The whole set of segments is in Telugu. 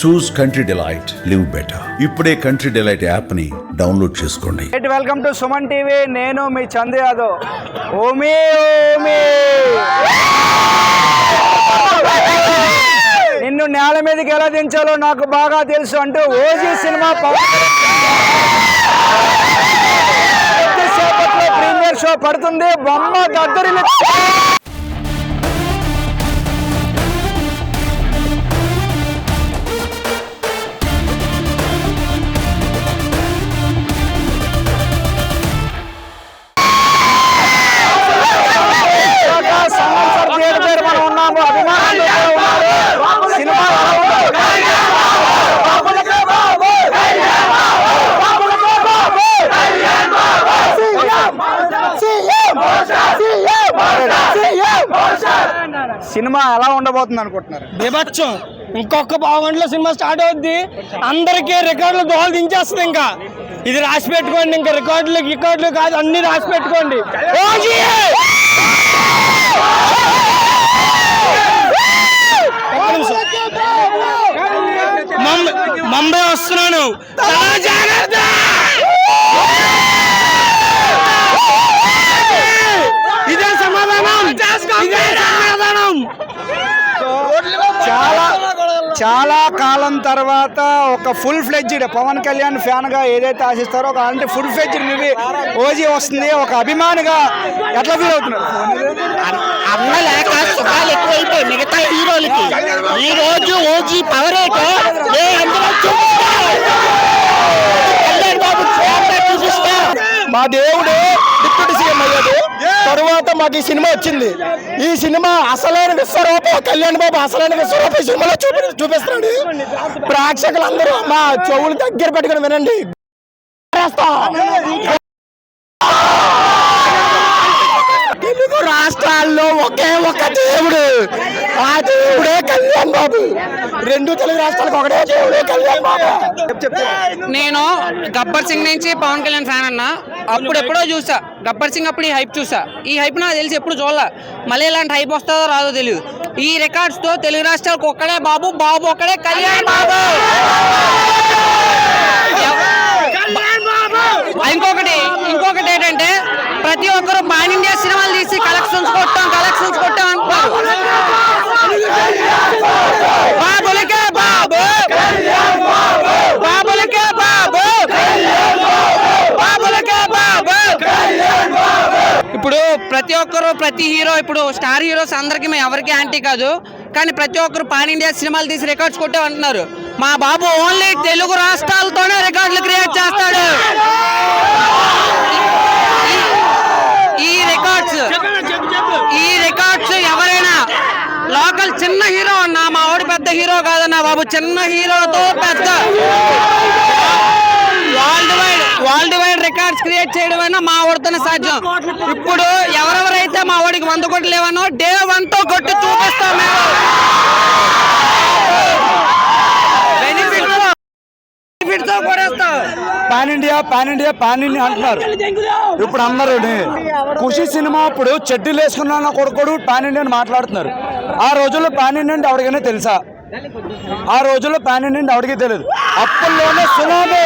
చూస్ కంట్రీ డిలైట్, లివ్ బెటర్. ఇప్పుడే కంట్రీ డిలైట్ యాప్ ని డౌన్లోడ్ చేసుకోండి. Welcome to Suman TV. నేను మీ చందు యాదవ్. ఓమే ఓమే నిన్ను నేల మీదకి ఎలా దించాలో నాకు బాగా తెలుసు అంటూ ఓజీ సినిమా కొద్దిసేపట్లో ప్రీమియర్ షో పడుతుంది. బొమ్మ దద్దరిల్లి సినిమా ఎలా ఉండబోతుంది అనుకుంటున్నారు? బీభత్సం. ఇంకొక పావుగంటలో సినిమా స్టార్ట్ అవుద్ది. అందరికీ రికార్డులు దోహలు దించేస్తుంది. ఇంకా ఇది రాసి పెట్టుకోండి. ఇంకా రికార్డులు కాదు, అన్ని రాసి పెట్టుకోండి. ముంబై వస్తున్నాను. ఇదే సమాధానం. చాలా కాలం తర్వాత ఒక full fledged Pawan Kalyan fan గా ఏదైతే ఆశిస్తారో ఒక అంటే ఫుల్ ఫ్లెడ్జ్డ్ మూవీ ఓజీ వస్తుంది. ఒక అభిమానిగా ఎట్లా ఫీల్ అవుతున్నారు? అన్న లేక సుఖాలు ఎక్కువైపోయి మిగతా హీరోలకి ఈ రోజు ఓజీ పవర్ మా దేవుడు డిప్యూటీ సీఎం అయ్యాడు. తరువాత మాకు ఈ సినిమా వచ్చింది. ఈ సినిమా అసలైన విశ్వరూపం కళ్యాణ్ బాబు అసలైన విశ్వరూపం ఈ సినిమాలో చూపిస్తున్నాడు. ప్రేక్షకులందరూ మా చెవులు దగ్గర పెట్టుకుని వినండి. తెలుగు రాష్ట్రాల్లో ఒకే ఒక దేవుడు, ఆ దేవుడే కళ్యాణ్ బాబు. రెండు తెలుగు రాష్ట్రాలకు ఒకటే దేవుడే కళ్యాణ్ బాబు. నేను గబ్బర్ సింగ్ నుంచి పవన్ కళ్యాణ్ ఫ్యాన్ అన్నా. అప్పుడెప్పుడో చూసా గబ్బర్ సింగ్, అప్పుడు ఈ హైప్ చూసా. ఈ హైప్ నాకు తెలిసి ఎప్పుడు చూడలే. మళ్ళీ ఇలాంటి హైప్ వస్తుందో రాదో తెలియదు. ఈ రికార్డ్స్ తో తెలుగు రాష్ట్రాలకు ఒక్కడే బాబు ఒక్కడే కళ్యాణ్ బాబు. ఇంకొకటి ఏంటంటే ప్రతి ఒక్కరు పాన్ ఇండియా సినిమాలు తీసి కలెక్షన్స్ కొట్టాం అంటారు. బాబులకే బాబు, బాబులకే బాబు, బాబులకే బాబు. ఇప్పుడు ప్రతి హీరో ఇప్పుడు స్టార్ హీరోస్ అందరికి మేము ఎవరికి యాంటీ కాదు, కానీ ప్రతి ఒక్కరు పాన్ ఇండియా సినిమాలు తీసి రికార్డ్స్ కొట్టామంటున్నారు. మా బాబు ఓన్లీ తెలుగు రాష్ట్రాలతోనే రికార్డులు క్రియేట్ చేస్తాడు. ఈ రికార్డ్స్ ఎవరైనా లోకల్ చిన్న హీరో అన్నా, మా వాడు పెద్ద హీరో కాదన్నా బాబు, చిన్న హీరోతో పెద్ద వరల్డ్ వైడ్ రికార్డ్స్ క్రియేట్ చేయడం మా వాడితోనే సాధ్యం. ఇప్పుడు ఎవరెవరైతే మా వాడికి 100 కోట్లు లేవనో డే 1 తో కొట్టి చూపిస్తాం. పాన్ ఇండియా అంటున్నారు. ఇప్పుడు అందరూ ఖుషి సినిమా అప్పుడు చెడ్డీలు వేసుకున్నా కొడుకోడు పాన్ ఇండియా అని మాట్లాడుతున్నారు. ఆ రోజుల్లో పాన్ ఇండియా అంటే ఎవరికైనా తెలుసా? ఆ రోజుల్లో పాన్ ఇండియా అంటే ఎవరికీ తెలియదు. అప్పట్లోనే సునామీ.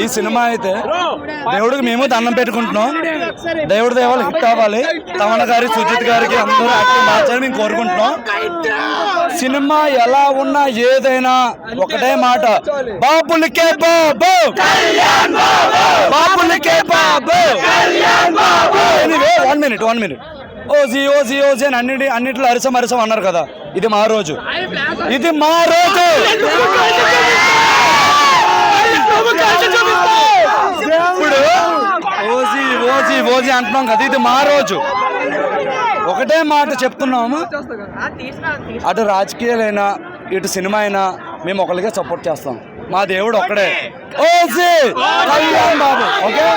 ఈ సినిమా అయితే దేవుడికి మేము దండం పెట్టుకుంటున్నాం. దేవుడి దేవాలు హిట్ అవ్వాలి. తమన్ గారి, సుజిత్ గారికి అందరూ యాక్టింగ్ మార్చాలని మేము కోరుకుంటున్నాం. సినిమా ఎలా ఉన్నా ఏదైనా ఒకటే మాట, బాబులకే బాబు, బాబులకే బాబు. ఎనీవే 1 minute ఓజీ అని అన్నింటిలో అరిసం అన్నారు కదా. ఇది మా రోజు. ఇప్పుడు ఓజీ అంటున్నాం కదా, ఇది మా రోజు. ఒకటే మాట చెప్తున్నాము, అటు రాజకీయాలైనా ఇటు సినిమా అయినా మేము ఒకరికే సపోర్ట్ చేస్తాం. మా దేవుడు ఒక్కడే, ఓజీ కళ్యాణ్ బాబు. ఓకే,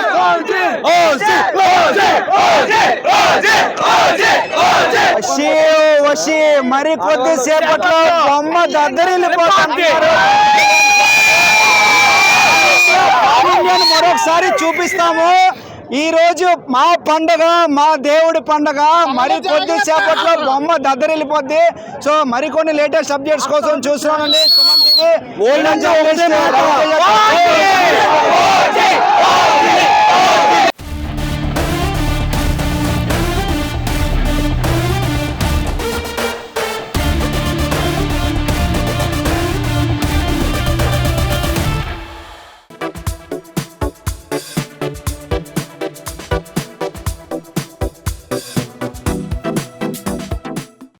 మరి కొద్దిసేపట్లో బొమ్మ దద్దరిల్లిపోతుంది. మరొకసారి చూపిస్తాము. ఈ రోజు మా పండగ, మా దేవుడి పండగ. మరి కొద్దిసేపట్లో బొమ్మ దద్దరిల్లిపోద్ది. సో మరికొన్ని లేటెస్ట్ అప్డేట్స్ కోసం చూస్తున్నానండి సుమన్ టీవీ.